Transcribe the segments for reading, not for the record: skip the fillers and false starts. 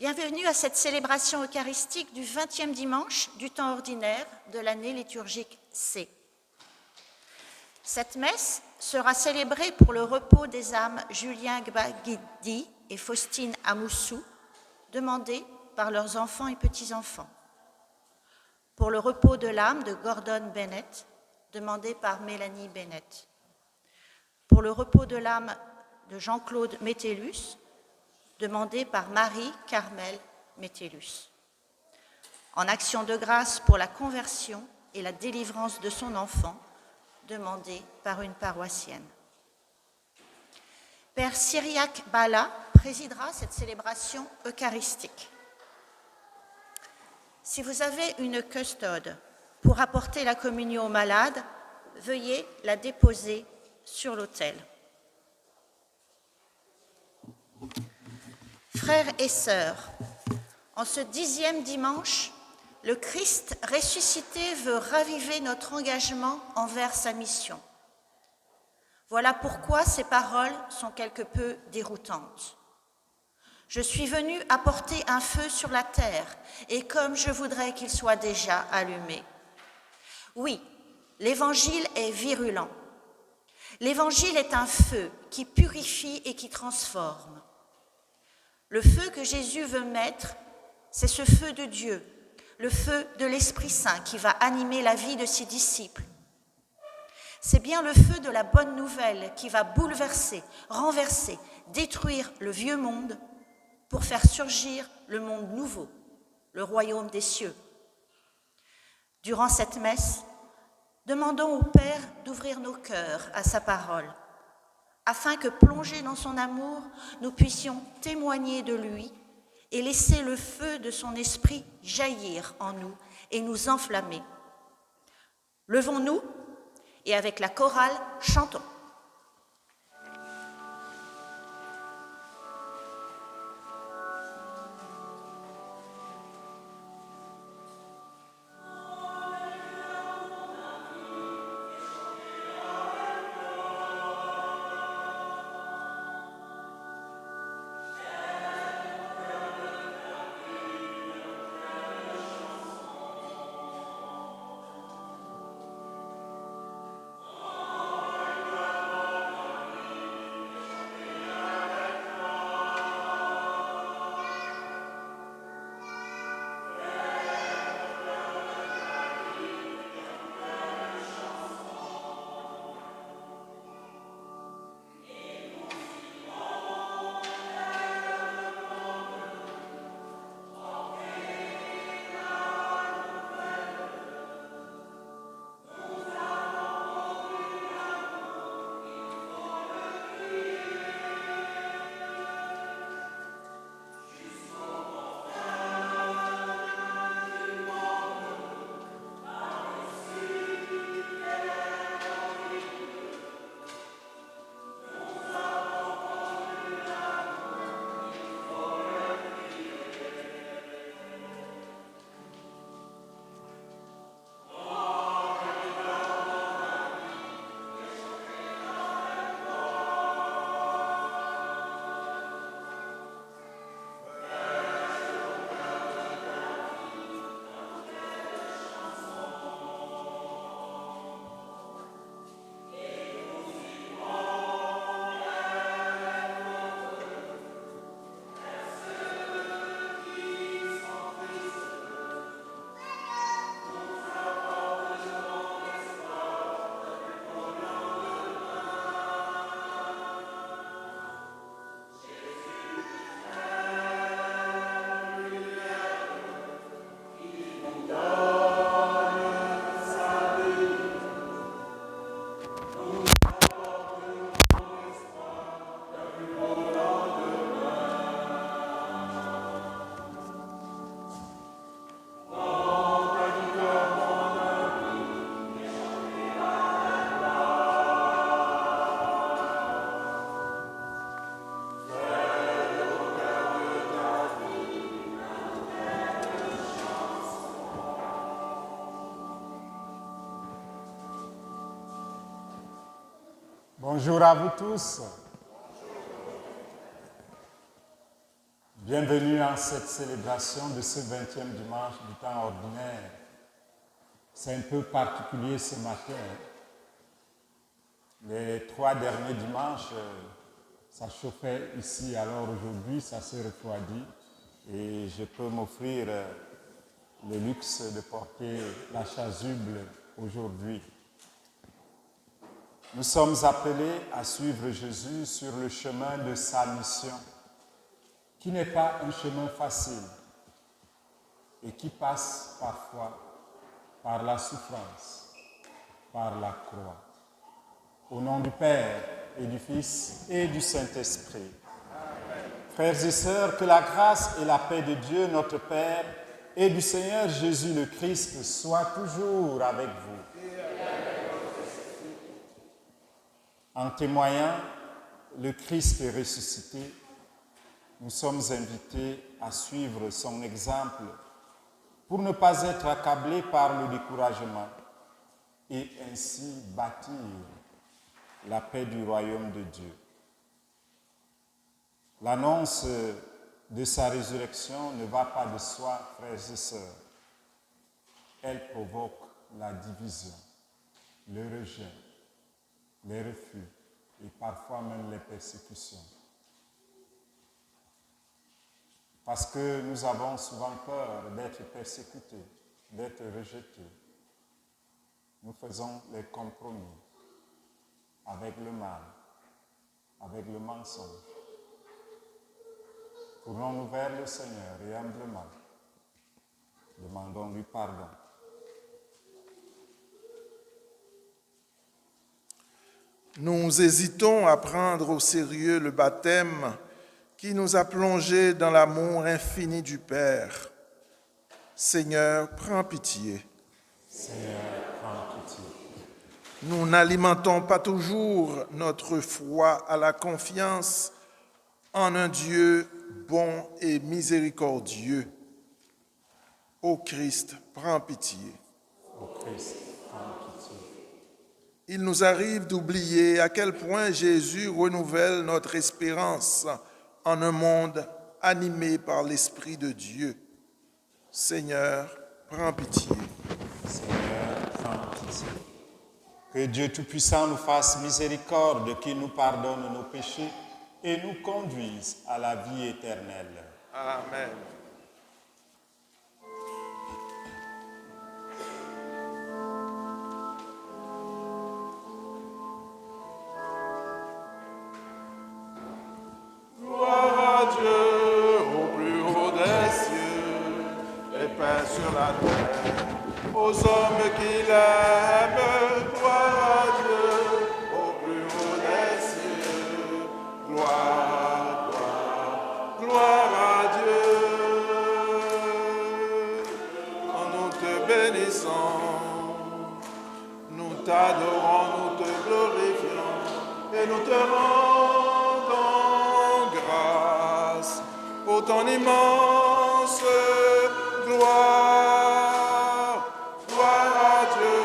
Bienvenue à cette célébration eucharistique du 20e dimanche du temps ordinaire de l'année liturgique C. Cette messe sera célébrée pour le repos des âmes Julien Gbagidi et Faustine Amoussou, demandées par leurs enfants et petits-enfants. Pour le repos de l'âme de Gordon Bennett, demandé par Mélanie Bennett. Pour le repos de l'âme de Jean-Claude Métellus, demandé par Marie-Carmel Métellus. En action de grâce pour la conversion et la délivrance de son enfant, demandé par une paroissienne. Père Cyriaque Bala présidera cette célébration eucharistique. Si vous avez une custode pour apporter la communion aux malades, veuillez la déposer sur l'autel. Frères et sœurs, en ce 10e dimanche, le Christ ressuscité veut raviver notre engagement envers sa mission. Voilà pourquoi ces paroles sont quelque peu déroutantes. Je suis venu apporter un feu sur la terre, et comme je voudrais qu'il soit déjà allumé. Oui, l'Évangile est virulent. L'Évangile est un feu qui purifie et qui transforme. Le feu que Jésus veut mettre, c'est ce feu de Dieu, le feu de l'Esprit Saint qui va animer la vie de ses disciples. C'est bien le feu de la bonne nouvelle qui va bouleverser, renverser, détruire le vieux monde pour faire surgir le monde nouveau, le royaume des cieux. Durant cette messe, demandons au Père d'ouvrir nos cœurs à sa parole, afin que, plongés dans son amour, nous puissions témoigner de lui et laisser le feu de son esprit jaillir en nous et nous enflammer. Levons-nous et avec la chorale, chantons. Bonjour à vous tous. Bienvenue en cette célébration de ce 20e dimanche du temps ordinaire. C'est un peu particulier ce matin. Les 3 derniers dimanches, ça chauffait ici, alors aujourd'hui ça s'est refroidi et je peux m'offrir le luxe de porter la chasuble aujourd'hui. Nous sommes appelés à suivre Jésus sur le chemin de sa mission, qui n'est pas un chemin facile et qui passe parfois par la souffrance, par la croix. Au nom du Père et du Fils et du Saint-Esprit. Frères et sœurs, que la grâce et la paix de Dieu, notre Père, et du Seigneur Jésus le Christ soient toujours avec vous. En témoignant le Christ ressuscité, nous sommes invités à suivre son exemple pour ne pas être accablés par le découragement et ainsi bâtir la paix du royaume de Dieu. L'annonce de sa résurrection ne va pas de soi, frères et sœurs. Elle provoque la division, le rejet, les refus et parfois même les persécutions. Parce que nous avons souvent peur d'être persécutés, d'être rejetés. Nous faisons les compromis avec le mal, avec le mensonge. Tournons-nous vers le Seigneur et humblement, demandons-lui pardon. Nous hésitons à prendre au sérieux le baptême qui nous a plongés dans l'amour infini du Père. Seigneur, prends pitié. Seigneur, prends pitié. Nous n'alimentons pas toujours notre foi à la confiance en un Dieu bon et miséricordieux. Ô Christ, prends pitié. Ô Christ, prends pitié. Il nous arrive d'oublier à quel point Jésus renouvelle notre espérance en un monde animé par l'Esprit de Dieu. Seigneur, prends pitié. Seigneur, prends pitié. Que Dieu Tout-Puissant nous fasse miséricorde, qu'il nous pardonne nos péchés et nous conduise à la vie éternelle. Amen. Gloire à Dieu au plus haut des cieux et paix sur la terre aux hommes qui l'aiment. Gloire à Dieu au plus haut des cieux. Gloire, gloire à Dieu. Quand nous te bénissons, nous t'adorons, nous te glorifions et nous te rendons grâce pour ton immense gloire. Gloire à Dieu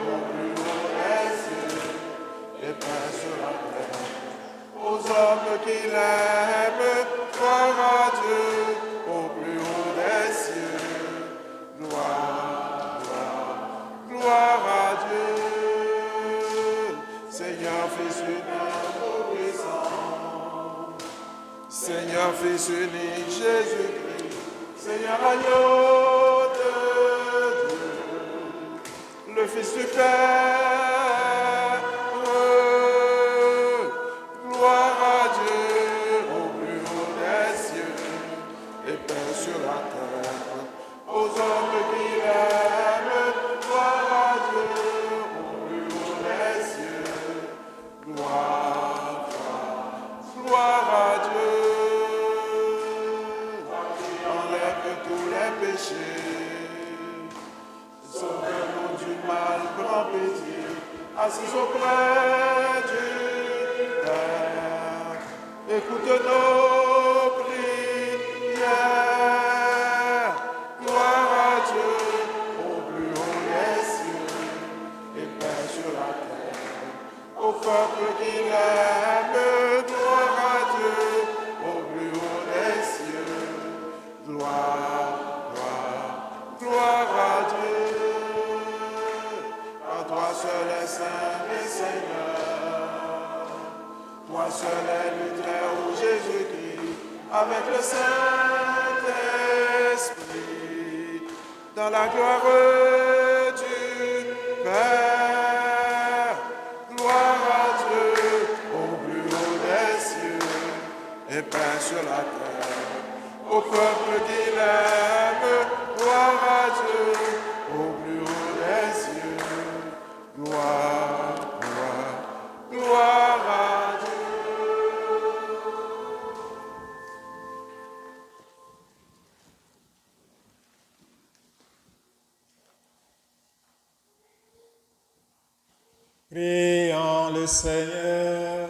au plus haut des cieux et paix sur la terre aux hommes qui l'aiment. Gloire à Dieu au plus haut des cieux. Gloire, gloire à Dieu. Seigneur, Fils unique, tout-puissant. Seigneur, Fils unique, Jésus-Christ. Seigneur, agneau de Dieu, le Fils du Père. Gloire à Dieu au plus haut des cieux et paix sur la terre aux hommes qui l'aiment. Gloire à Dieu au plus haut des cieux. Gloire, gloire à Dieu. Enlève tous les péchés, sauve-nous du mal, prends pitié, assis auprès du Père, écoute nos prières. Gloire à Dieu au plus haut des cieux et paix sur la terre au peuple qui l'aime. Gloire à Dieu au plus haut des cieux. Gloire, gloire, gloire à Dieu. Car toi seul est saint et Seigneur. Toi seul est le Très-Haut Jésus-Christ, avec le Saint-Esprit, dans la gloire du Père. Gloire à Dieu au plus haut des cieux et paix sur la terre. Au peuple qui l'aime, gloire à Dieu au plus haut des cieux. Gloire, gloire, gloire à Dieu. Prions le Seigneur.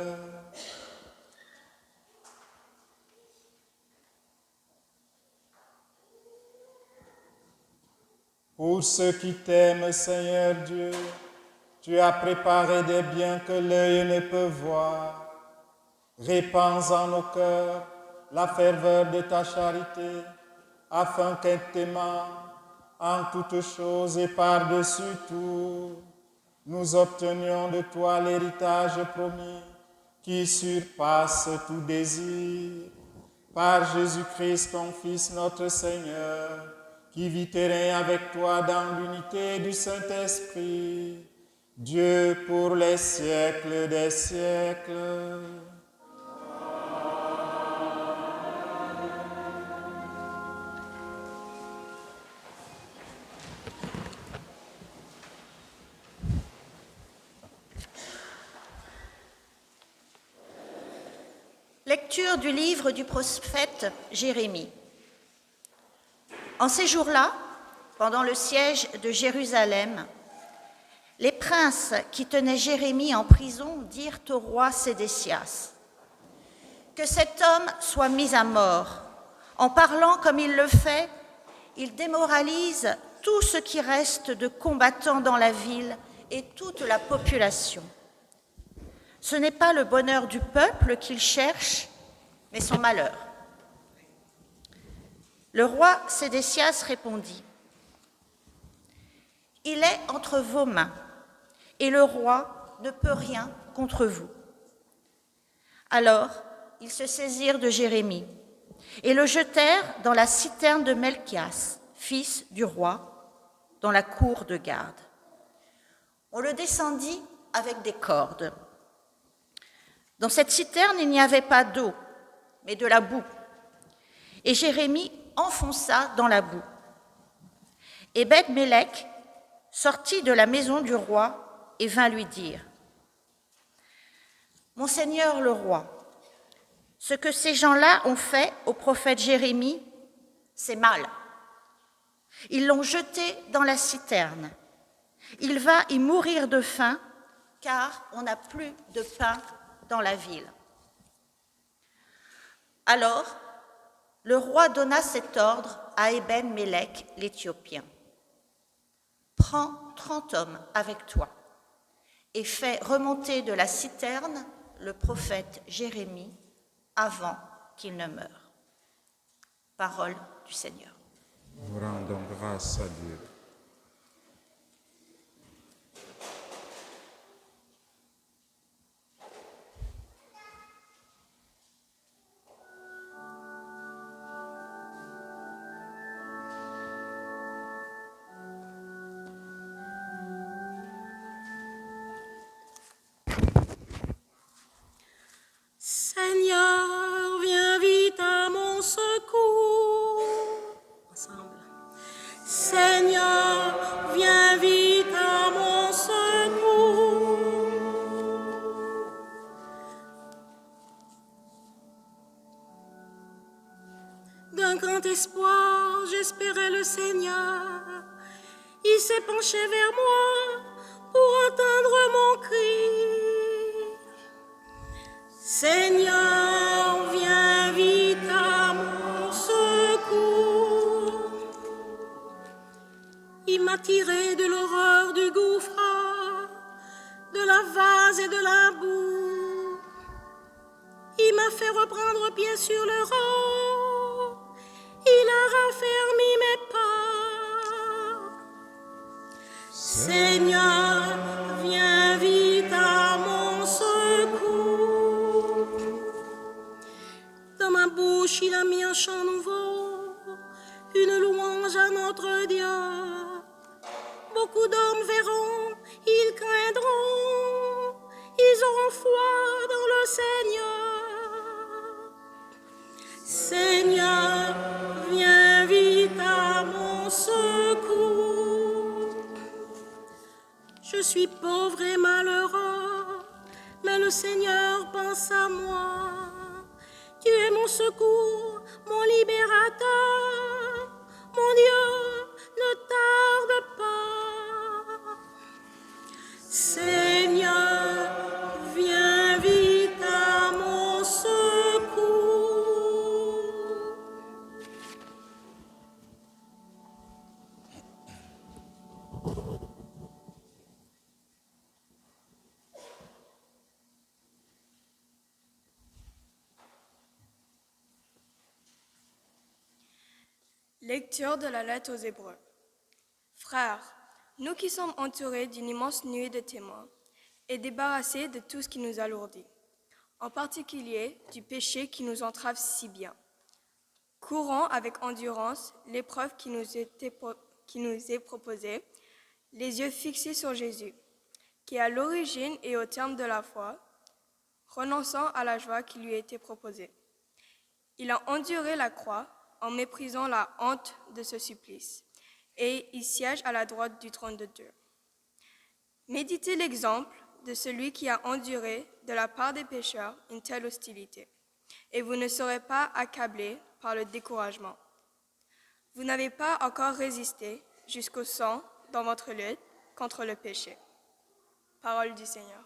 Pour ceux qui t'aiment, Seigneur Dieu, tu as préparé des biens que l'œil ne peut voir. Répands en nos cœurs la ferveur de ta charité, afin qu'en t'aimant en toutes choses et par-dessus tout, nous obtenions de toi l'héritage promis qui surpasse tout désir. Par Jésus-Christ, ton Fils, notre Seigneur, qui vit et règne avec toi dans l'unité du Saint-Esprit, Dieu pour les siècles des siècles. Lecture du livre du prophète Jérémie. En ces jours-là, pendant le siège de Jérusalem, les princes qui tenaient Jérémie en prison dirent au roi Sédécias que cet homme soit mis à mort. En parlant comme il le fait, il démoralise tout ce qui reste de combattants dans la ville et toute la population. Ce n'est pas le bonheur du peuple qu'il cherche, mais son malheur. Le roi Sédécias répondit : « Il est entre vos mains, et le roi ne peut rien contre vous. » Alors, ils se saisirent de Jérémie et le jetèrent dans la citerne de Melchias, fils du roi, dans la cour de garde. On le descendit avec des cordes. Dans cette citerne, il n'y avait pas d'eau, mais de la boue. Et Jérémie enfonça dans la boue. Ebed-Mélec sortit de la maison du roi et vint lui dire : « Mon seigneur le roi, ce que ces gens-là ont fait au prophète Jérémie, c'est mal. Ils l'ont jeté dans la citerne. Il va y mourir de faim, car on n'a plus de pain dans la ville. » Alors, le roi donna cet ordre à Ebed-Mélec, l'Éthiopien. « Prends 30 hommes avec toi et fais remonter de la citerne le prophète Jérémie avant qu'il ne meure. » Parole du Seigneur. Nous rendons grâce à Dieu. Seigneur, viens vite à mon secours. Ensemble. Seigneur, viens vite à mon secours. D'un grand espoir, j'espérais le Seigneur. Il s'est penché vers moi pour entendre mon cri. Seigneur, viens vite à mon secours. Il m'a tiré de l'horreur du gouffre, de la vase et de la boue. Il m'a fait reprendre pied sur le rang. Il a renouveau, une louange à notre Dieu. Beaucoup d'hommes verront, ils craindront, ils auront foi dans le Seigneur. Seigneur, viens vite à mon secours. Je suis pauvre et malheureux, mais le Seigneur pense à moi. Tu es mon secours, mon libérateur, mon Dieu, ne tarde pas. Seigneur, viens vite à mon secours. Lecture de la lettre aux Hébreux. Frères, nous qui sommes entourés d'une immense nuée de témoins et débarrassés de tout ce qui nous alourdit, en particulier du péché qui nous entrave si bien, courons avec endurance l'épreuve qui nous est proposée, les yeux fixés sur Jésus, qui est à l'origine et au terme de la foi, renonçant à la joie qui lui a été proposée. Il a enduré la croix en méprisant la honte de ce supplice, et il siège à la droite du trône de Dieu. Méditez l'exemple de celui qui a enduré de la part des pécheurs une telle hostilité, et vous ne serez pas accablés par le découragement. Vous n'avez pas encore résisté jusqu'au sang dans votre lutte contre le péché. Parole du Seigneur.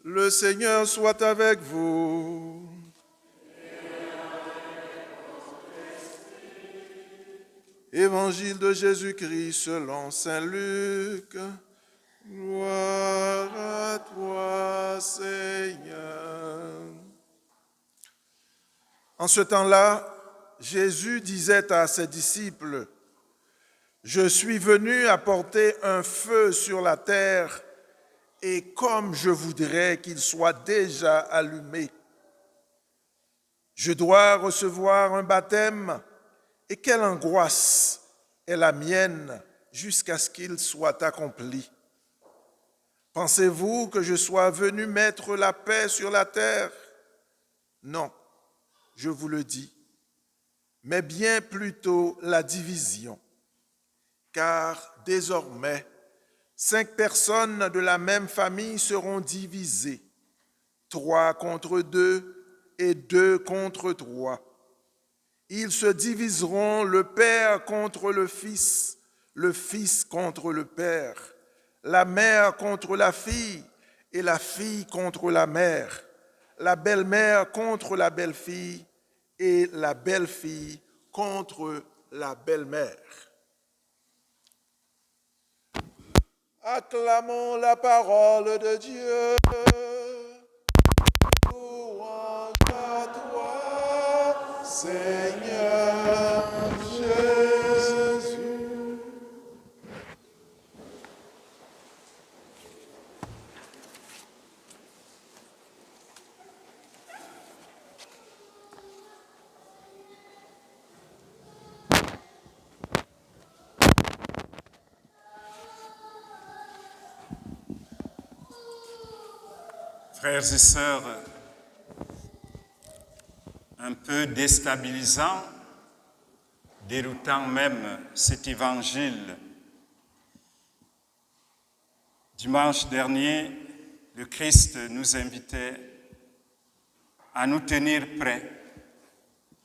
Le Seigneur soit avec vous. Évangile de Jésus-Christ selon saint Luc. Gloire à toi, Seigneur. En ce temps-là, Jésus disait à ses disciples, « Je suis venu apporter un feu sur la terre, et comme je voudrais qu'il soit déjà allumé. Je dois recevoir un baptême, et quelle angoisse est la mienne jusqu'à ce qu'il soit accompli. Pensez-vous que je sois venu mettre la paix sur la terre? Non, je vous le dis, mais bien plutôt la division. Car désormais, 5 personnes de la même famille seront divisées, 3 contre 2 et 2 contre 3. Ils se diviseront le père contre le fils contre le père, la mère contre la fille et la fille contre la mère, la belle-mère contre la belle-fille et la belle-fille contre la belle-mère. Acclamons la parole de Dieu. Louange à toi, Seigneur Jésus. Frères et sœurs, un peu déstabilisant, déroutant même cet évangile. Dimanche dernier, le Christ nous invitait à nous tenir prêts,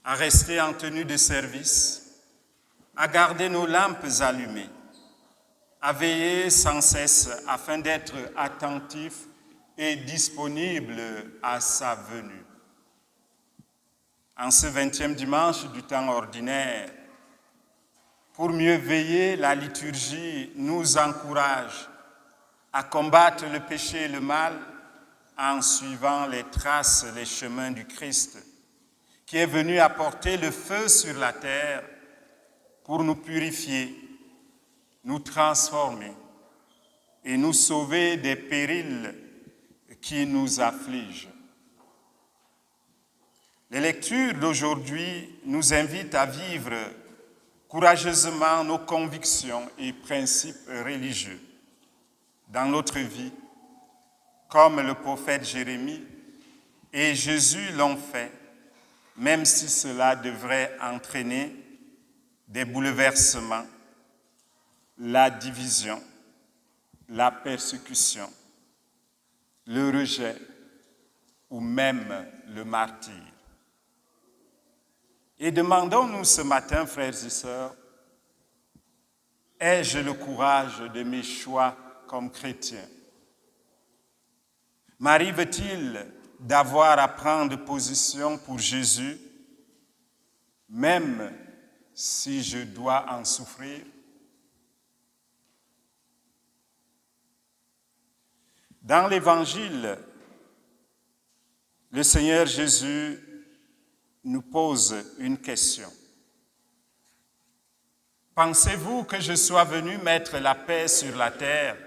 à rester en tenue de service, à garder nos lampes allumées, à veiller sans cesse afin d'être attentifs et disponibles à sa venue. En ce 20e dimanche du temps ordinaire, pour mieux veiller, la liturgie nous encourage à combattre le péché et le mal en suivant les traces, les chemins du Christ, qui est venu apporter le feu sur la terre pour nous purifier, nous transformer et nous sauver des périls qui nous affligent. Les lectures d'aujourd'hui nous invitent à vivre courageusement nos convictions et principes religieux dans notre vie, comme le prophète Jérémie et Jésus l'ont fait, même si cela devrait entraîner des bouleversements, la division, la persécution, le rejet ou même le martyre. Et demandons-nous ce matin, frères et sœurs, ai-je le courage de mes choix comme chrétien? M'arrive-t-il d'avoir à prendre position pour Jésus, même si je dois en souffrir? Dans l'Évangile, le Seigneur Jésus nous pose une question. Pensez-vous que je sois venu mettre la paix sur la terre?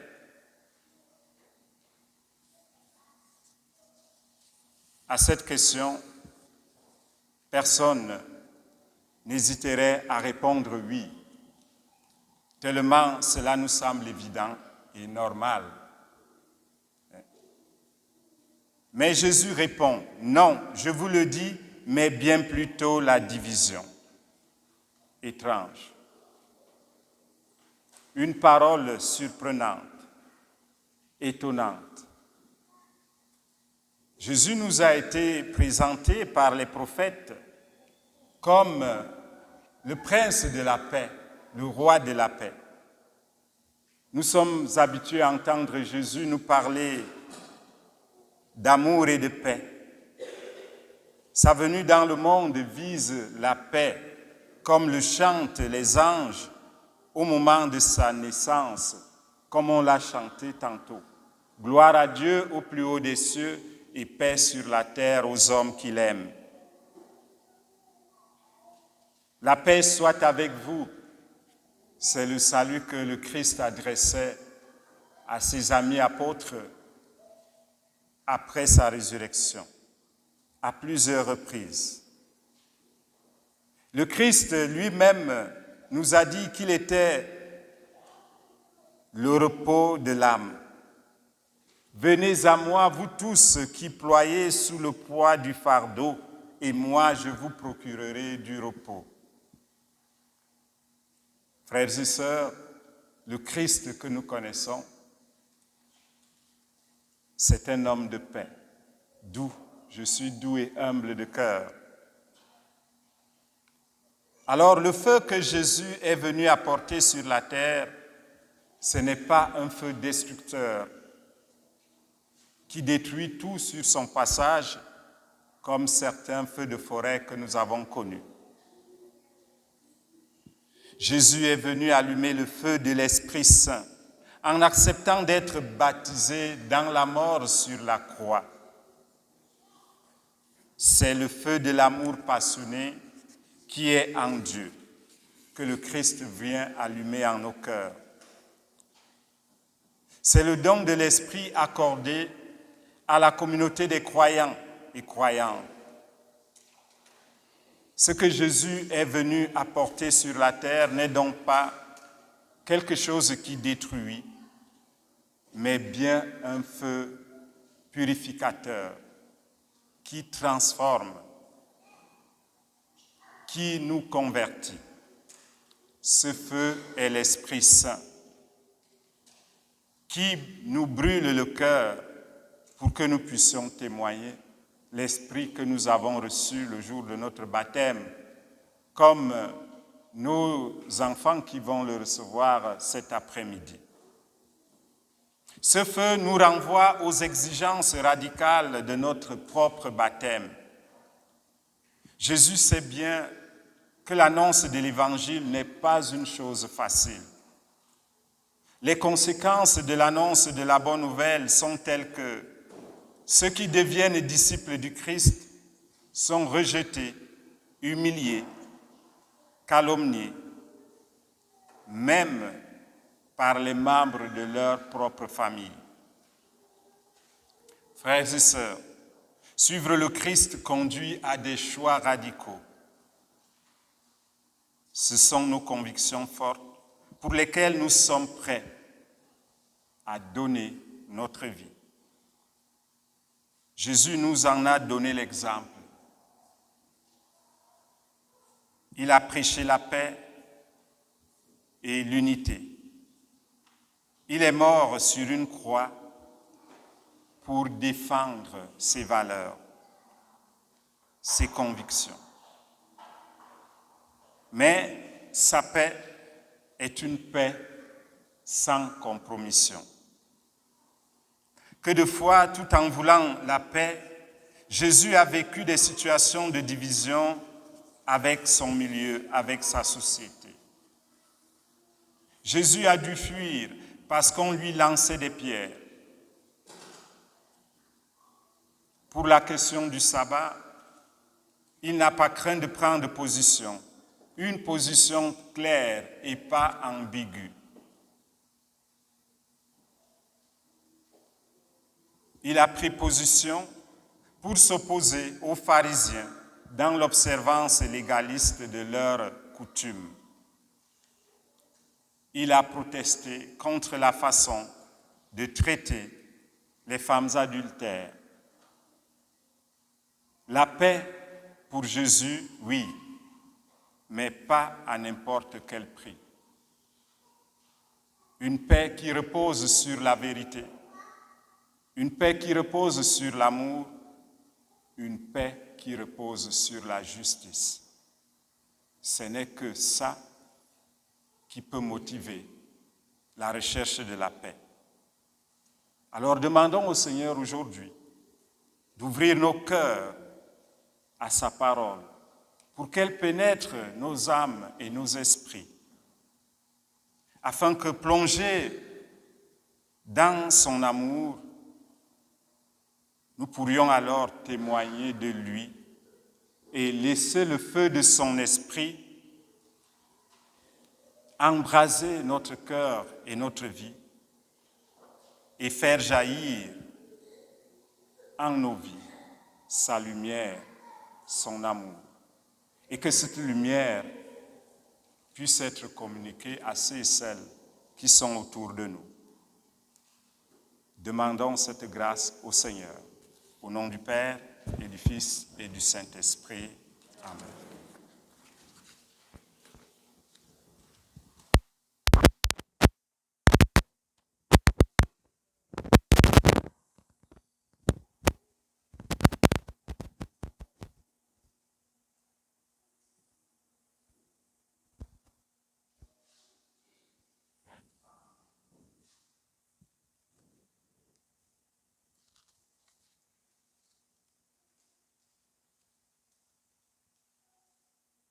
À cette question, personne n'hésiterait à répondre oui, tellement cela nous semble évident et normal. Mais Jésus répond, non, je vous le dis, mais bien plutôt la division. Étrange. Une parole surprenante, étonnante. Jésus nous a été présenté par les prophètes comme le prince de la paix, le roi de la paix. Nous sommes habitués à entendre Jésus nous parler d'amour et de paix. Sa venue dans le monde vise la paix, comme le chantent les anges au moment de sa naissance, comme on l'a chanté tantôt. Gloire à Dieu au plus haut des cieux et paix sur la terre aux hommes qu'il aime. La paix soit avec vous. C'est le salut que le Christ adressait à ses amis apôtres après sa résurrection, à plusieurs reprises. Le Christ lui-même nous a dit qu'il était le repos de l'âme. Venez à moi, vous tous qui ployez sous le poids du fardeau, et moi je vous procurerai du repos. Frères et sœurs, le Christ que nous connaissons, c'est un homme de paix, doux. Je suis doux et humble de cœur. Alors le feu que Jésus est venu apporter sur la terre, ce n'est pas un feu destructeur qui détruit tout sur son passage, comme certains feux de forêt que nous avons connus. Jésus est venu allumer le feu de l'Esprit Saint en acceptant d'être baptisé dans la mort sur la croix. C'est le feu de l'amour passionné qui est en Dieu, que le Christ vient allumer en nos cœurs. C'est le don de l'Esprit accordé à la communauté des croyants et croyantes. Ce que Jésus est venu apporter sur la terre n'est donc pas quelque chose qui détruit, mais bien un feu purificateur, qui transforme, qui nous convertit. Ce feu est l'Esprit Saint, qui nous brûle le cœur pour que nous puissions témoigner l'Esprit que nous avons reçu le jour de notre baptême, comme nos enfants qui vont le recevoir cet après-midi. Ce feu nous renvoie aux exigences radicales de notre propre baptême. Jésus sait bien que l'annonce de l'Évangile n'est pas une chose facile. Les conséquences de l'annonce de la bonne nouvelle sont telles que ceux qui deviennent disciples du Christ sont rejetés, humiliés, calomniés, même par les membres de leur propre famille. Frères et sœurs, suivre le Christ conduit à des choix radicaux. Ce sont nos convictions fortes pour lesquelles nous sommes prêts à donner notre vie. Jésus nous en a donné l'exemple. Il a prêché la paix et l'unité. Il est mort sur une croix pour défendre ses valeurs, ses convictions. Mais sa paix est une paix sans compromission. Que de fois, tout en voulant la paix, Jésus a vécu des situations de division avec son milieu, avec sa société. Jésus a dû fuir parce qu'on lui lançait des pierres. Pour la question du sabbat, il n'a pas craint de prendre position, une position claire et pas ambiguë. Il a pris position pour s'opposer aux pharisiens dans l'observance légaliste de leurs coutumes. Il a protesté contre la façon de traiter les femmes adultères. La paix pour Jésus, oui, mais pas à n'importe quel prix. Une paix qui repose sur la vérité, une paix qui repose sur l'amour, une paix qui repose sur la justice. Ce n'est que ça qui peut motiver la recherche de la paix. Alors demandons au Seigneur aujourd'hui d'ouvrir nos cœurs à sa parole pour qu'elle pénètre nos âmes et nos esprits, afin que plongés dans son amour, nous pourrions alors témoigner de lui et laisser le feu de son esprit embraser notre cœur et notre vie et faire jaillir en nos vies sa lumière, son amour. Et que cette lumière puisse être communiquée à ceux et celles qui sont autour de nous. Demandons cette grâce au Seigneur. Au nom du Père et du Fils et du Saint-Esprit. Amen.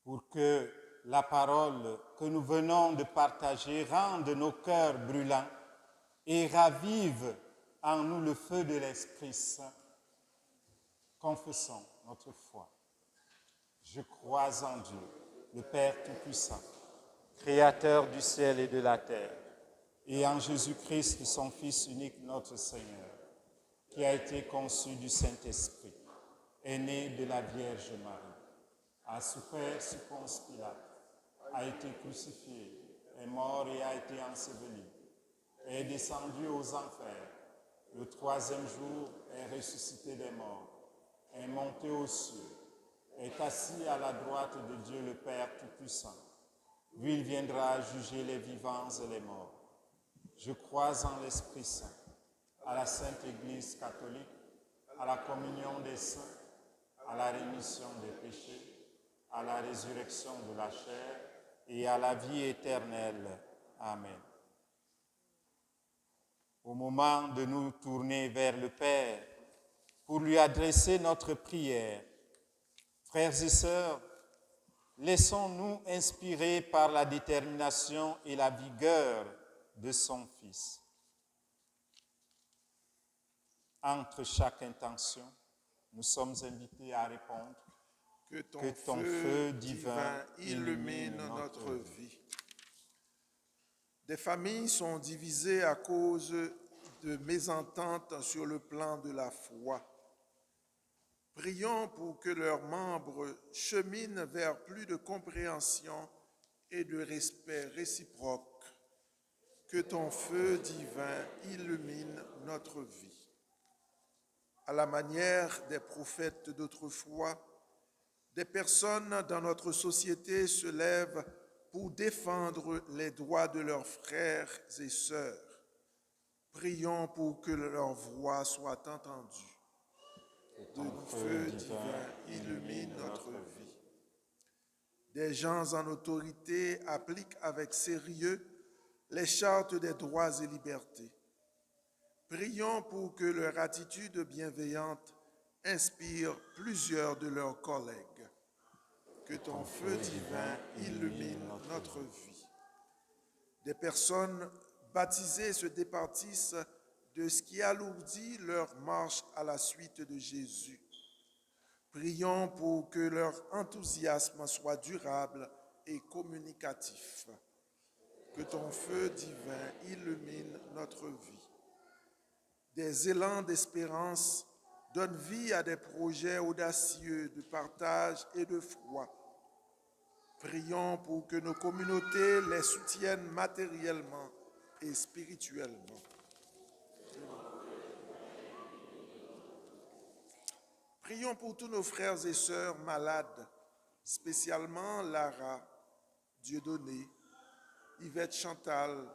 Pour que la parole que nous venons de partager rende nos cœurs brûlants et ravive en nous le feu de l'Esprit Saint, confessons notre foi. Je crois en Dieu, le Père Tout-Puissant, Créateur du ciel et de la terre, et en Jésus-Christ, son Fils unique, notre Seigneur, qui a été conçu du Saint-Esprit, est né de la Vierge Marie, a souffert sous Ponce Pilate, a été crucifié, est mort et a été enseveli, est descendu aux enfers, le troisième jour est ressuscité des morts, est monté aux cieux, est assis à la droite de Dieu le Père Tout-Puissant. Lui, il viendra juger les vivants et les morts. Je crois en l'Esprit Saint, à la Sainte Église catholique, à la communion des saints, à la rémission des péchés, à la résurrection de la chair et à la vie éternelle. Amen. Au moment de nous tourner vers le Père pour lui adresser notre prière, frères et sœurs, laissons-nous inspirer par la détermination et la vigueur de son Fils. Entre chaque intention, nous sommes invités à répondre Que ton feu divin illumine notre vie. Des familles sont divisées à cause de mésententes sur le plan de la foi. Prions pour que leurs membres cheminent vers plus de compréhension et de respect réciproque. Que ton feu divin illumine notre vie. À la manière des prophètes d'autrefois, des personnes dans notre société se lèvent pour défendre les droits de leurs frères et sœurs. Prions pour que leur voix soit entendue. Ton feu divin illumine notre vie. Des gens en autorité appliquent avec sérieux les chartes des droits et libertés. Prions pour que leur attitude bienveillante inspire plusieurs de leurs collègues. Que ton feu divin illumine notre vie. Des personnes baptisées se départissent de ce qui alourdit leur marche à la suite de Jésus. Prions pour que leur enthousiasme soit durable et communicatif. Que ton feu divin illumine notre vie. Des élans d'espérance donnent vie à des projets audacieux de partage et de foi. Prions pour que nos communautés les soutiennent matériellement et spirituellement. Prions pour tous nos frères et sœurs malades, spécialement Lara, Dieudonné, Yvette Chantal,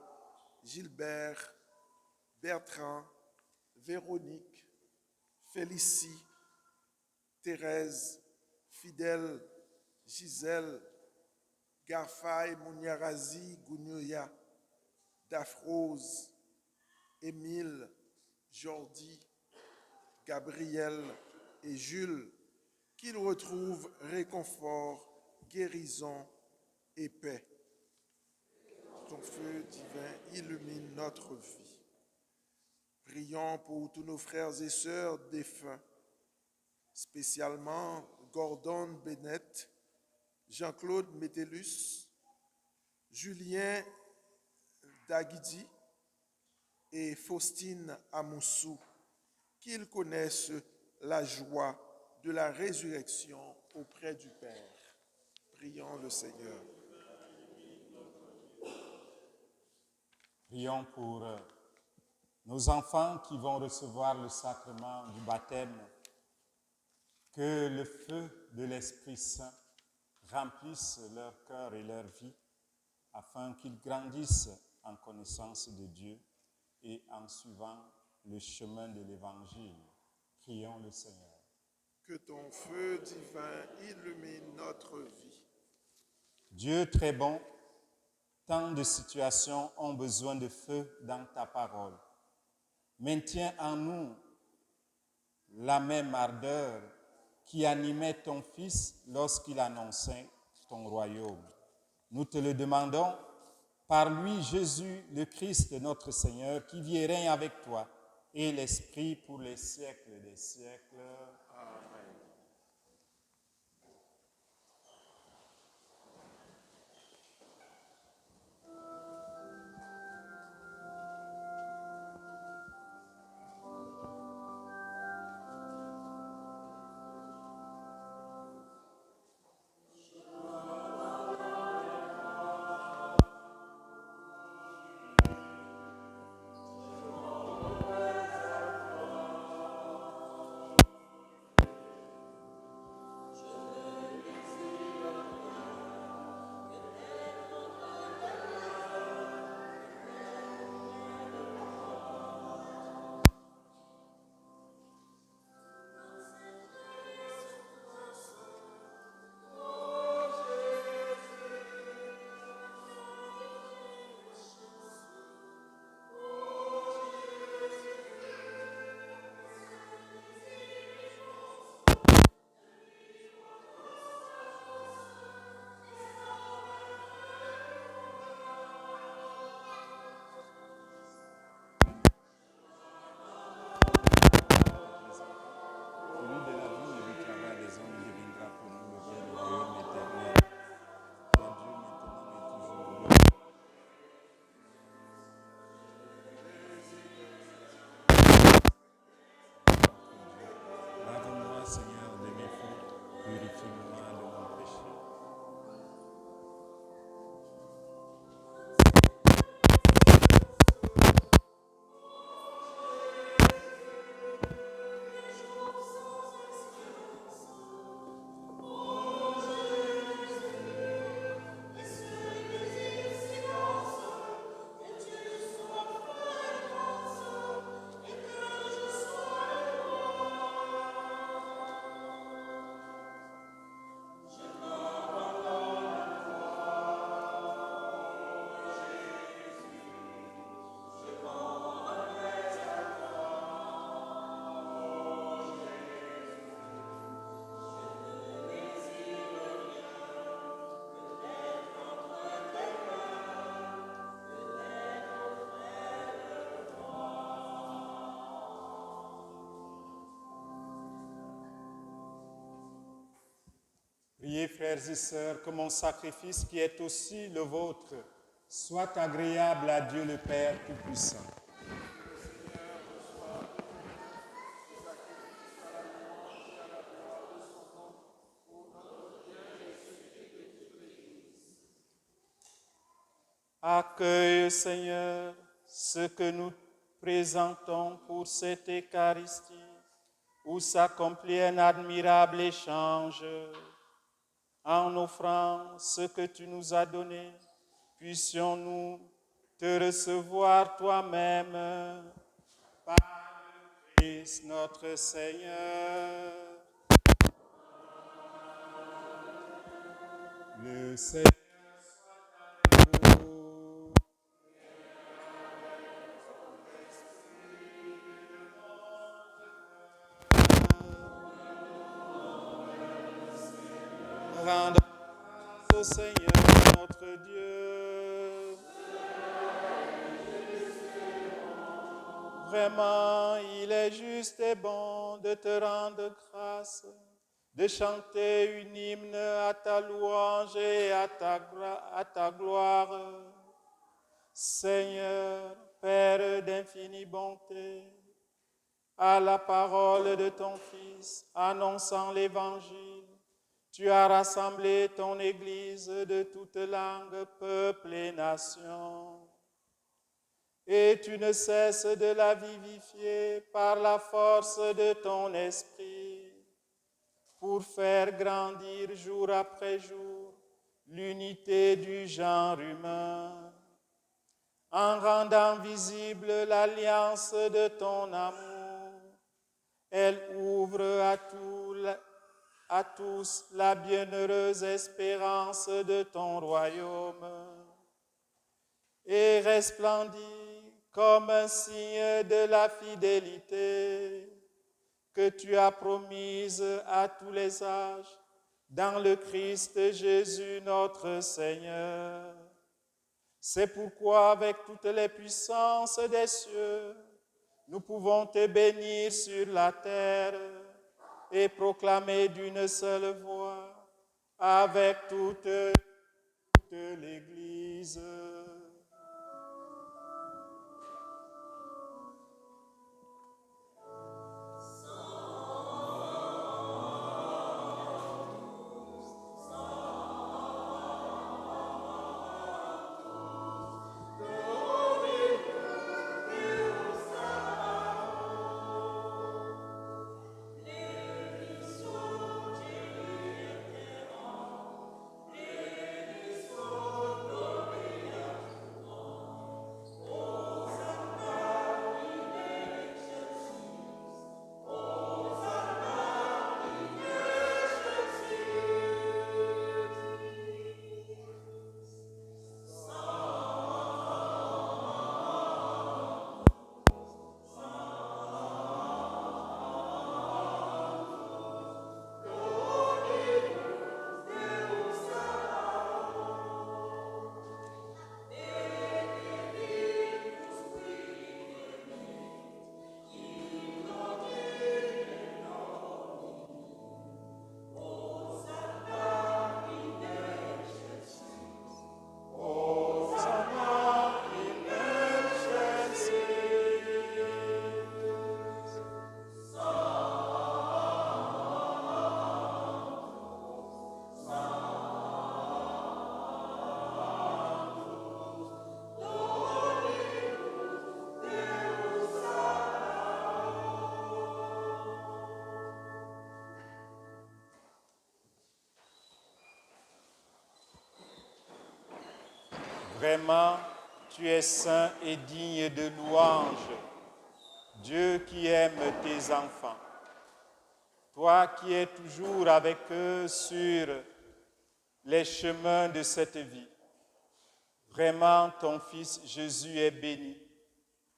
Gilbert, Bertrand, Véronique, Félicie, Thérèse, Fidèle, Gisèle, Garfaï, Mouniarazi, Gounioya, Daphrose, Émile, Jordi, Gabriel et Jules, qu'ils retrouvent réconfort, guérison et paix. Ton feu divin illumine notre vie. Prions pour tous nos frères et sœurs défunts, spécialement Gordon Bennett, Jean-Claude Métellus, Julien Daguidi et Faustine Amoussou, qu'ils connaissent la joie de la résurrection auprès du Père. Prions le Seigneur. Prions pour nos enfants qui vont recevoir le sacrement du baptême. Que le feu de l'Esprit Saint remplisse leur cœur et leur vie afin qu'ils grandissent en connaissance de Dieu et en suivant le chemin de l'Évangile. Prions le Seigneur. Que ton feu divin illumine notre vie. Dieu très bon, tant de situations ont besoin de feu dans ta parole. Maintiens en nous la même ardeur qui animait ton Fils lorsqu'il annonçait ton royaume. Nous te le demandons par lui, Jésus, le Christ, notre Seigneur, qui vit et règne avec toi et l'Esprit pour les siècles des siècles. Amen. Priez, frères et sœurs, que mon sacrifice, qui est aussi le vôtre, soit agréable à Dieu le Père Tout-Puissant. Accueille, Seigneur, ce que nous présentons pour cette Eucharistie, où s'accomplit un admirable échange. En offrant ce que tu nous as donné, puissions-nous te recevoir toi-même par le Christ notre Seigneur. Le Seigneur soit avec vous. Rendons grâce au Seigneur notre Dieu. Vraiment, il est juste et bon de te rendre grâce, de chanter une hymne à ta louange et à ta gloire. Seigneur, Père d'infinie bonté, à la parole de ton Fils, annonçant l'Évangile, tu as rassemblé ton Église de toutes langues, peuples et nations. Et tu ne cesses de la vivifier par la force de ton esprit, pour faire grandir jour après jour l'unité du genre humain, en rendant visible l'alliance de ton amour. Elle ouvre à tous la bienheureuse espérance de ton royaume et resplendit comme un signe de la fidélité que tu as promise à tous les âges dans le Christ Jésus notre Seigneur. C'est pourquoi avec toutes les puissances des cieux, nous pouvons te bénir sur la terre et proclamer d'une seule voix avec toute l'Église. Vraiment, tu es saint et digne de louange, Dieu qui aime tes enfants. Toi qui es toujours avec eux sur les chemins de cette vie. Vraiment, ton Fils Jésus est béni,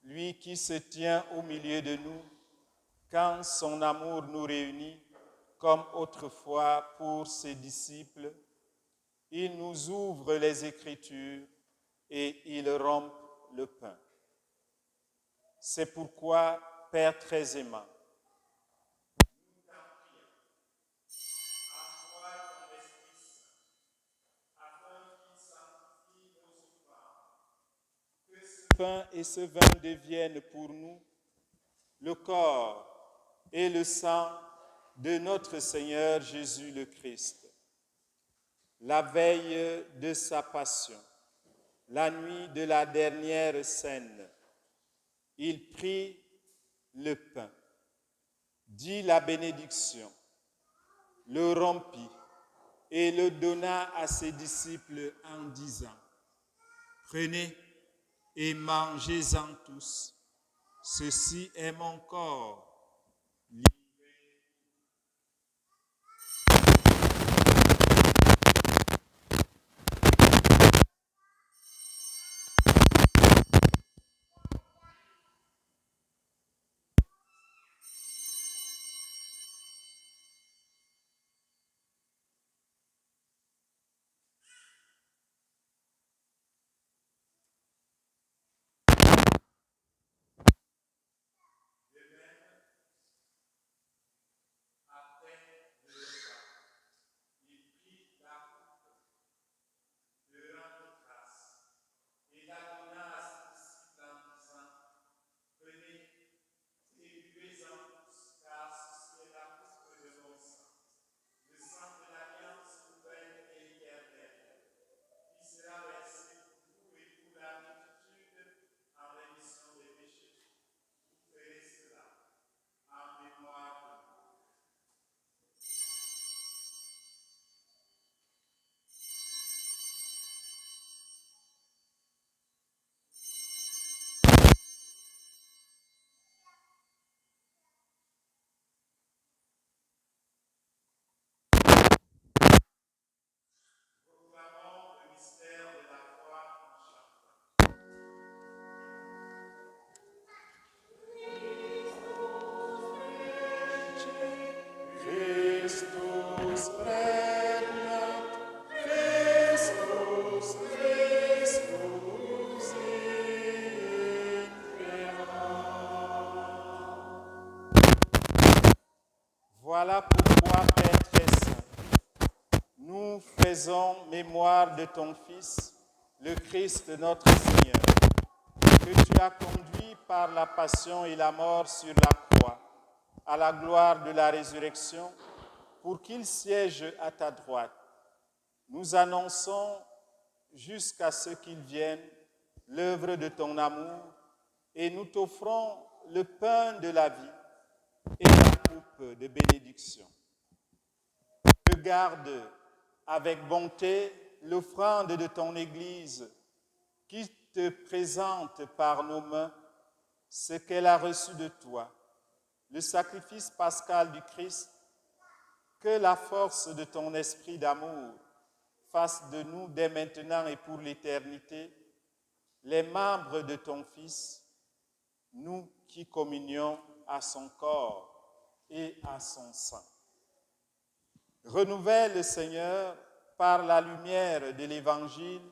lui qui se tient au milieu de nous, quand son amour nous réunit, comme autrefois pour ses disciples. Il nous ouvre les Écritures et il rompt le pain. C'est pourquoi, Père très aimant, nous t'en prions, envoie ton Esprit pain et ce vin deviennent pour nous le corps et le sang de notre Seigneur Jésus le Christ. La veille de sa passion, la nuit de la dernière scène, il prit le pain, dit la bénédiction, le rompit et le donna à ses disciples en disant: Prenez et mangez-en tous. Ceci est mon corps. Christus regnat, Christus Voilà pourquoi, Père très saint, nous faisons mémoire de ton Fils, le Christ notre Seigneur, que tu as conduit par la passion et la mort sur la croix à la gloire de la résurrection, pour qu'il siège à ta droite. Nous annonçons jusqu'à ce qu'il vienne l'œuvre de ton amour et nous t'offrons le pain de la vie et la coupe de bénédiction. Regarde avec bonté l'offrande de ton Église qui te présente par nos mains ce qu'elle a reçu de toi, le sacrifice pascal du Christ. Que la force de ton esprit d'amour fasse de nous dès maintenant et pour l'éternité les membres de ton Fils, nous qui communions à son corps et à son sang. Renouvelle, Seigneur, par la lumière de l'Évangile,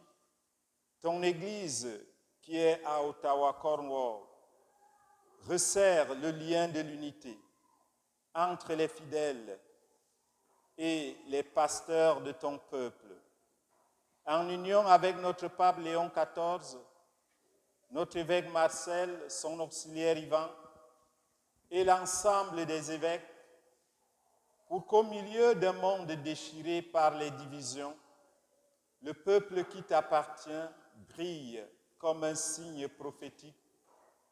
ton Église qui est à Ottawa, Cornwall. Resserre le lien de l'unité entre les fidèles et les pasteurs de ton peuple. En union avec notre pape Léon XIV, notre évêque Marcel, son auxiliaire Ivan, et l'ensemble des évêques, pour qu'au milieu d'un monde déchiré par les divisions, le peuple qui t'appartient brille comme un signe prophétique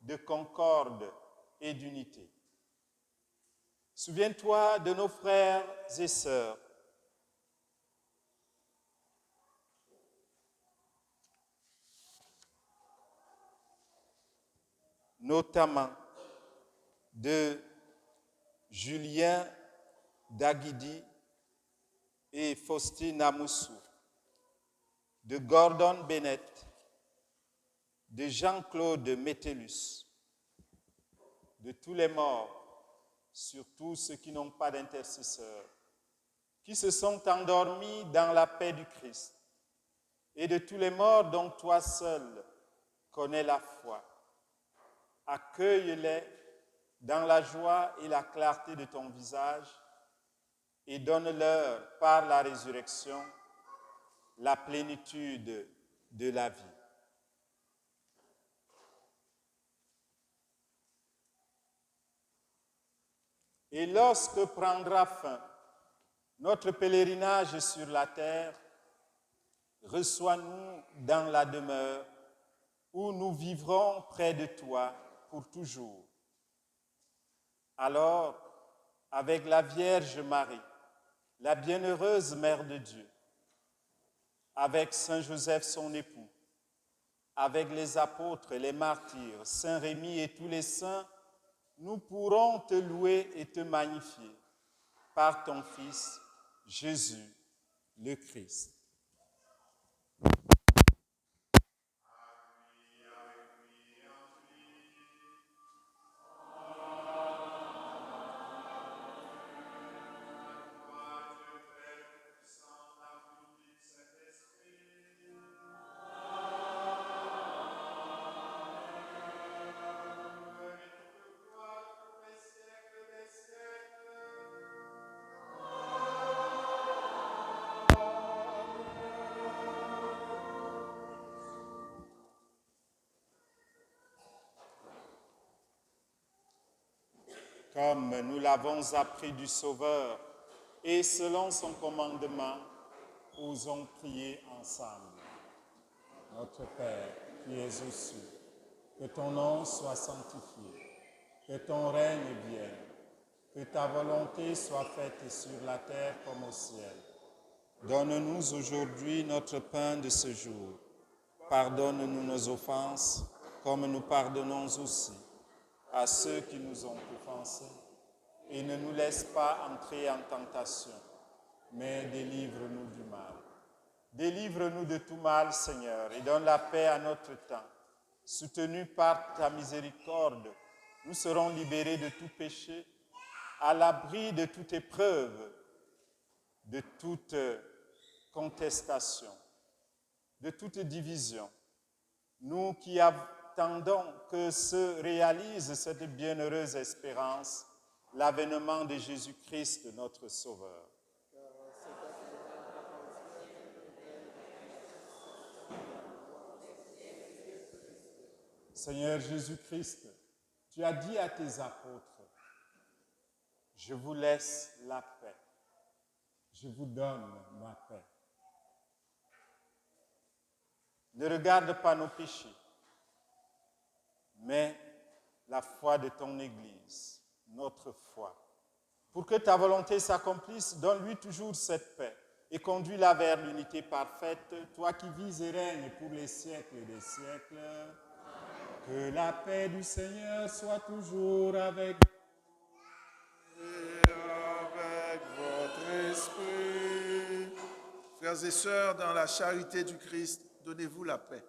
de concorde et d'unité. Souviens-toi de nos frères et sœurs, notamment de Julien Daguidi et Faustine Amoussou, de Gordon Bennett, de Jean-Claude Métellus, de tous les morts, surtout ceux qui n'ont pas d'intercesseur, qui se sont endormis dans la paix du Christ, et de tous les morts dont toi seul connais la foi. Accueille-les dans la joie et la clarté de ton visage et donne-leur par la résurrection la plénitude de la vie. Et lorsque prendra fin notre pèlerinage sur la terre, reçois-nous dans la demeure où nous vivrons près de toi pour toujours. Alors, avec la Vierge Marie, la bienheureuse Mère de Dieu, avec Saint Joseph son époux, avec les apôtres et les martyrs, Saint Rémy et tous les saints, nous pourrons te louer et te magnifier par ton Fils, Jésus, le Christ. Comme nous l'avons appris du Sauveur et selon son commandement, osons prier ensemble. Notre Père qui es aux cieux, que ton nom soit sanctifié, que ton règne vienne, que ta volonté soit faite sur la terre comme au ciel. Donne-nous aujourd'hui notre pain de ce jour. Pardonne-nous nos offenses, comme nous pardonnons aussi à ceux qui nous ont offensés. Et ne nous laisse pas entrer en tentation, mais délivre-nous du mal. Délivre-nous de tout mal, Seigneur, et donne la paix à notre temps. Soutenus par ta miséricorde, nous serons libérés de tout péché, à l'abri de toute épreuve, de toute contestation, de toute division. Nous qui attendons que se réalise cette bienheureuse espérance, l'avènement de Jésus-Christ, notre Sauveur. Seigneur Jésus-Christ, tu as dit à tes apôtres, « Je vous laisse la paix, je vous donne ma paix. » Ne regarde pas nos péchés, mais la foi de ton Église, notre foi. Pour que ta volonté s'accomplisse, donne-lui toujours cette paix et conduis-la vers l'unité parfaite, toi qui vis et règnes pour les siècles des siècles. Que la paix du Seigneur soit toujours avec vous. Et avec votre esprit. Frères et sœurs, dans la charité du Christ, donnez-vous la paix.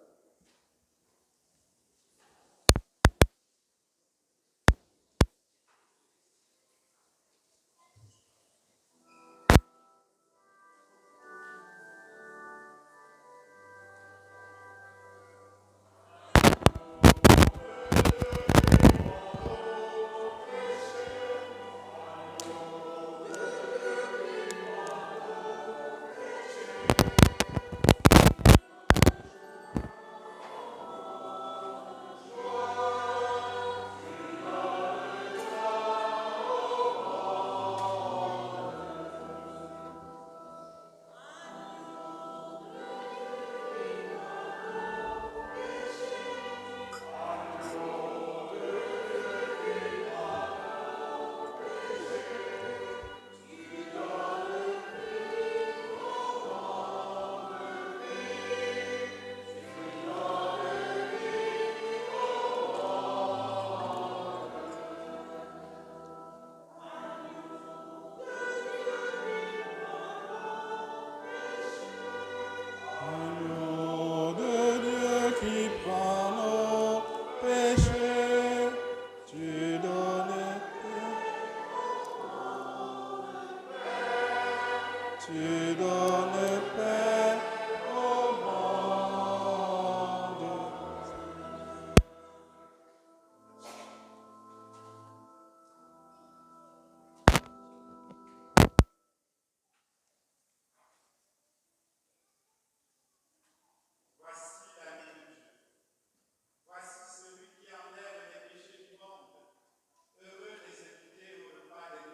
Heureux les invités au repas des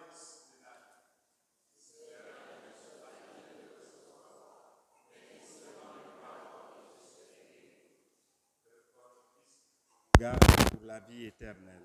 garde pour la vie éternelle.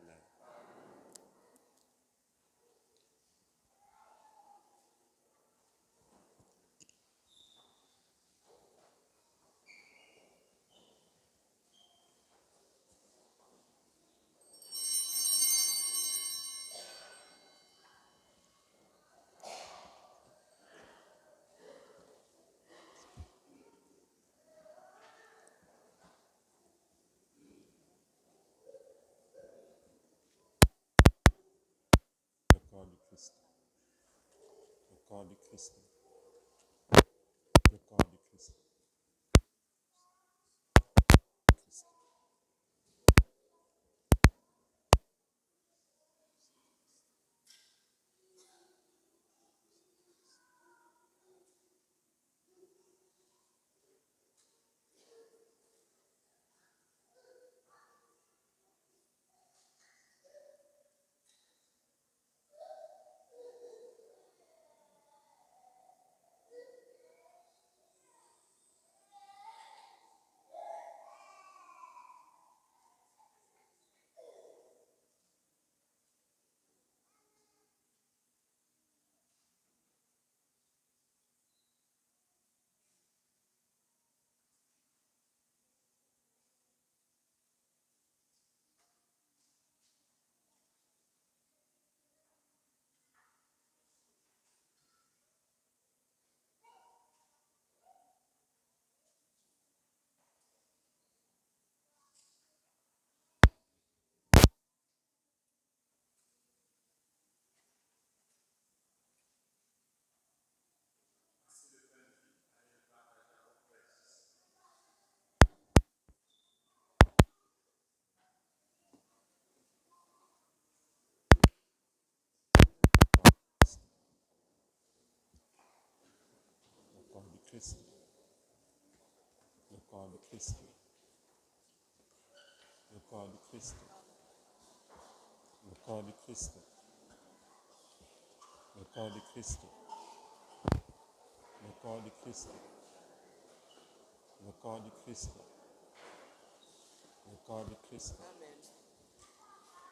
Le corps du Christ. Le corps du Christ. Le corps du Christ. Christ. Le corps du Christ. Le corps du Christ. Le corps du Christ. Le corps du Christ. Le corps du Christ. Le corps du Christ. Le corps du Christ. Le corps du Christ. Le corps du Christ.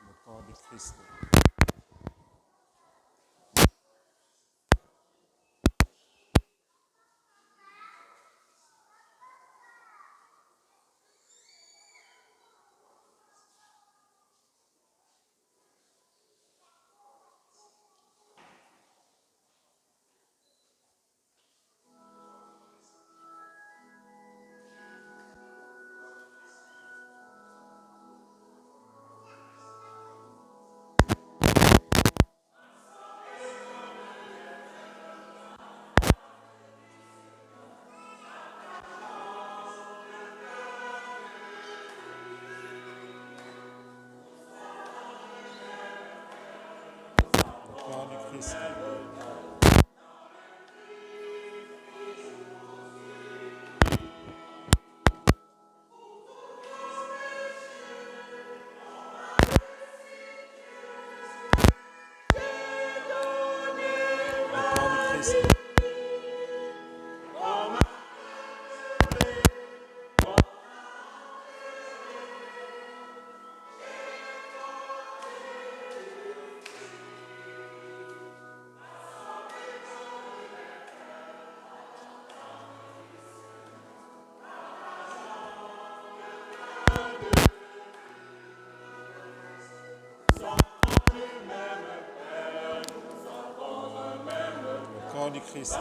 Le corps du Christ. Le corps du Christ. Le corps du Christ.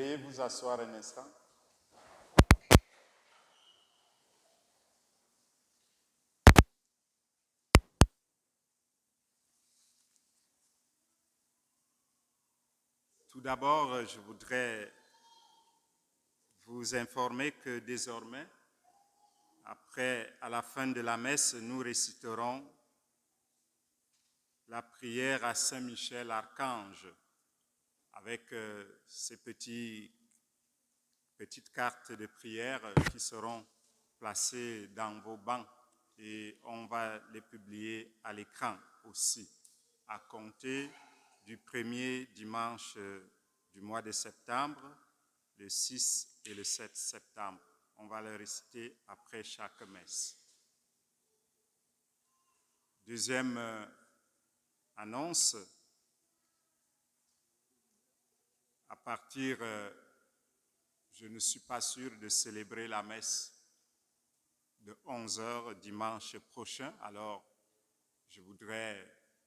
Veuillez vous asseoir un instant. Tout d'abord, je voudrais vous informer que désormais, à la fin de la messe, nous réciterons la prière à Saint Michel Archange avec ces petites cartes de prière qui seront placées dans vos bancs et on va les publier à l'écran aussi à compter du premier dimanche du mois de septembre, le 6 et le 7 septembre. On va les réciter après chaque messe. Deuxième annonce, à partir, je ne suis pas sûr de célébrer la messe de 11h dimanche prochain, alors je voudrais,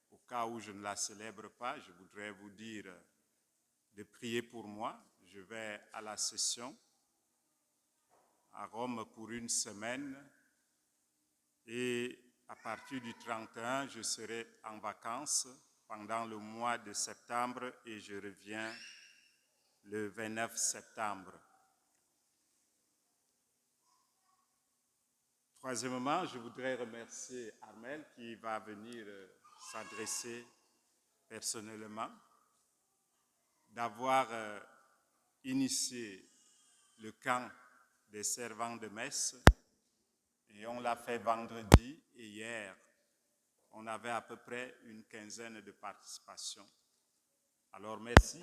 au cas où je ne la célèbre pas, je voudrais vous dire de prier pour moi. Je vais à la session à Rome pour une semaine et à partir du 31, je serai en vacances pendant le mois de septembre et je reviens le 29 septembre. Troisièmement, je voudrais remercier Armel qui va venir s'adresser personnellement, d'avoir initié le camp des servants de messe et on l'a fait vendredi et hier. On avait à peu près une quinzaine de participations. Alors merci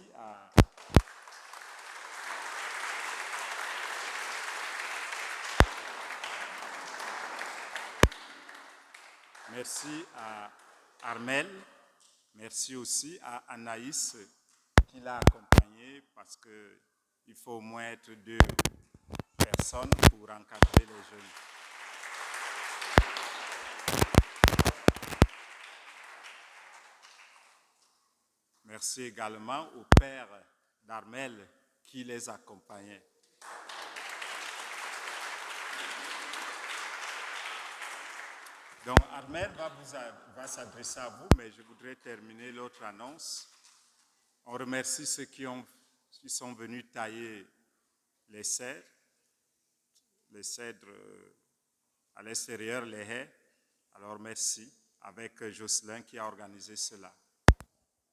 à Armel, merci aussi à Anaïs qui l'a accompagné parce qu'il faut au moins être 2 personnes pour encadrer les jeunes. Merci également au père d'Armel qui les accompagnait. Donc Armel va s'adresser à vous, mais je voudrais terminer l'autre annonce. On remercie ceux qui sont venus tailler les cèdres à l'extérieur, les haies. Alors merci, avec Jocelyn qui a organisé cela.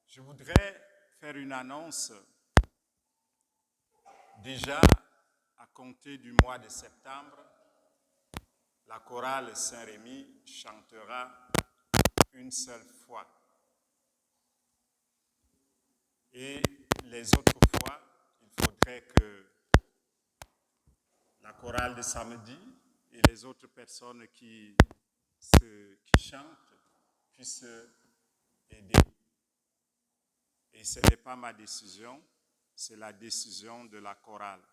Je voudrais faire une annonce. Déjà, à compter du mois de septembre, la chorale Saint-Rémy chantera une seule fois. Et les autres fois, il faudrait que la chorale de samedi et les autres personnes qui chantent puissent aider. Et ce n'est pas ma décision, c'est la décision de la chorale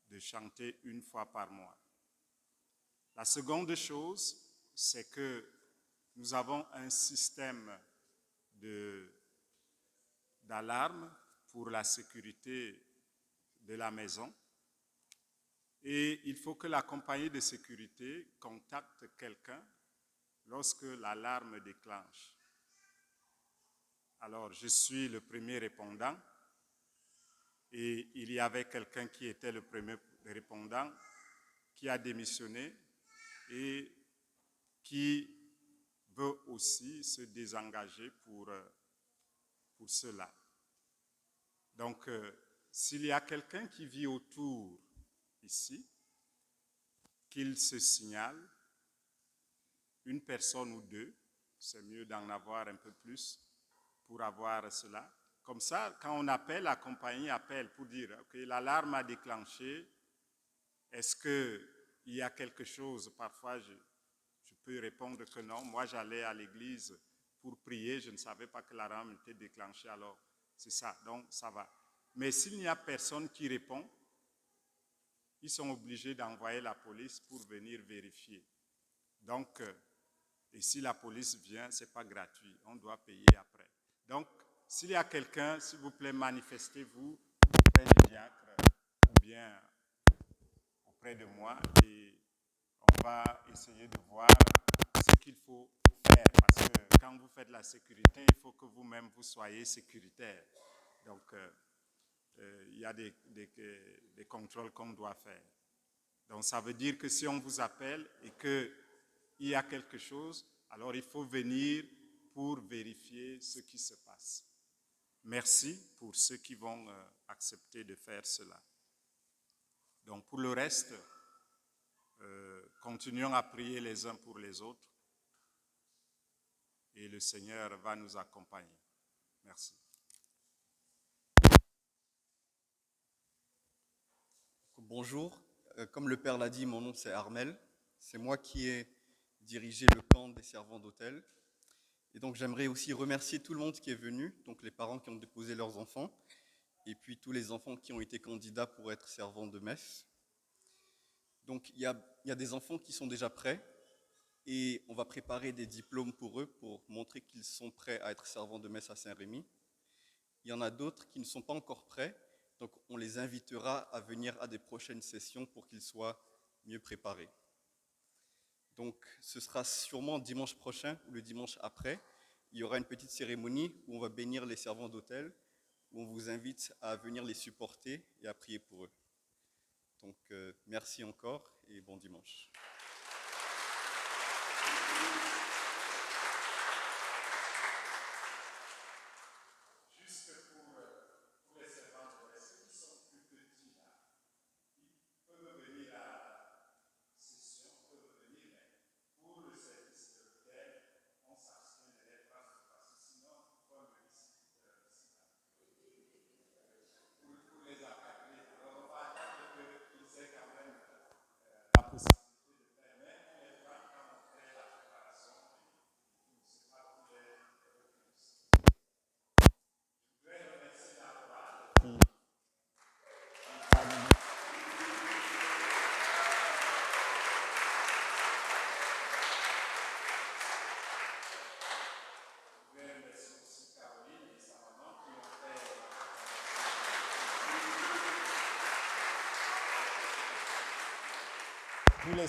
de chanter une fois par mois. La seconde chose, c'est que nous avons un système d'alarme pour la sécurité de la maison et il faut que la compagnie de sécurité contacte quelqu'un lorsque l'alarme déclenche. Alors, je suis le premier répondant et il y avait quelqu'un qui était le premier répondant qui a démissionné et qui veut aussi se désengager pour cela. Donc, s'il y a quelqu'un qui vit autour ici, qu'il se signale, une personne ou 2, c'est mieux d'en avoir un peu plus pour avoir cela. Comme ça, quand on appelle, la compagnie appelle pour dire « Ok, l'alarme a déclenché, est-ce qu'il y a quelque chose ?» Parfois, je peux répondre que non. Moi, j'allais à l'église pour prier, je ne savais pas que l'alarme était déclenchée, alors c'est ça, donc ça va. Mais s'il n'y a personne qui répond, ils sont obligés d'envoyer la police pour venir vérifier. Donc, et si la police vient, ce n'est pas gratuit, on doit payer après. Donc, S'il y a quelqu'un, s'il vous plaît, manifestez-vous auprès du diacre ou bien auprès de moi et on va essayer de voir ce qu'il faut faire. Parce que quand vous faites la sécurité, il faut que vous-même vous soyez sécuritaire. Donc, il y a des contrôles qu'on doit faire. Donc, ça veut dire que si on vous appelle et qu'il y a quelque chose, alors il faut venir pour vérifier ce qui se passe. Merci pour ceux qui vont accepter de faire cela. Donc, pour le reste, continuons à prier les uns pour les autres et le Seigneur va nous accompagner. Merci. Bonjour, comme le Père l'a dit, mon nom c'est Armel. C'est moi qui ai dirigé le camp des servants d'hôtel. Et donc j'aimerais aussi remercier tout le monde qui est venu, donc les parents qui ont déposé leurs enfants, et puis tous les enfants qui ont été candidats pour être servants de messe. Donc il y a des enfants qui sont déjà prêts, et on va préparer des diplômes pour eux, pour montrer qu'ils sont prêts à être servants de messe à Saint-Rémy. Il y en a d'autres qui ne sont pas encore prêts, donc on les invitera à venir à des prochaines sessions pour qu'ils soient mieux préparés. Donc ce sera sûrement dimanche prochain ou le dimanche après. Il y aura une petite cérémonie où on va bénir les servants d'hôtel, où on vous invite à venir les supporter et à prier pour eux. Donc merci encore et bon dimanche. Nous les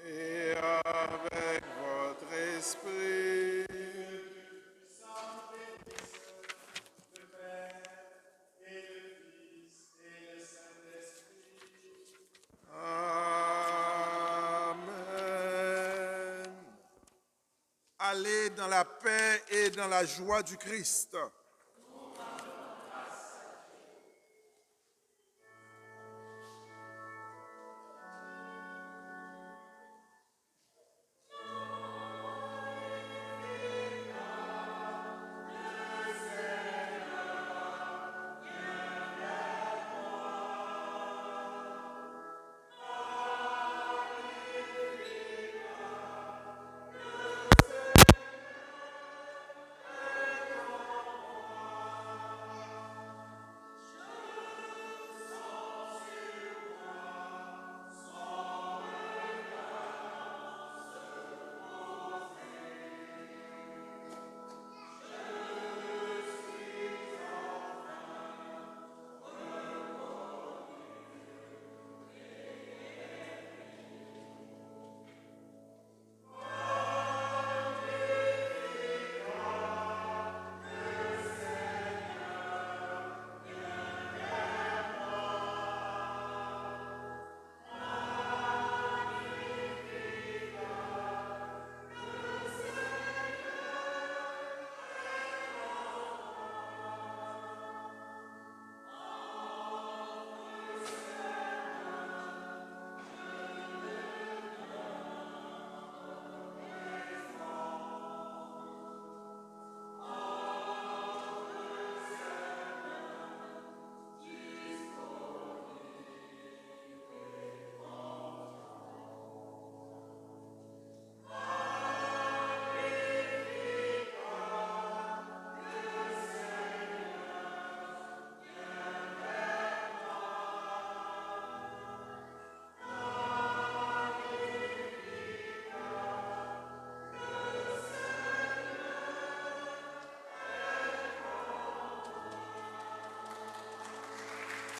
Et avec votre esprit. Amen. Allez dans la paix et dans la joie du Christ.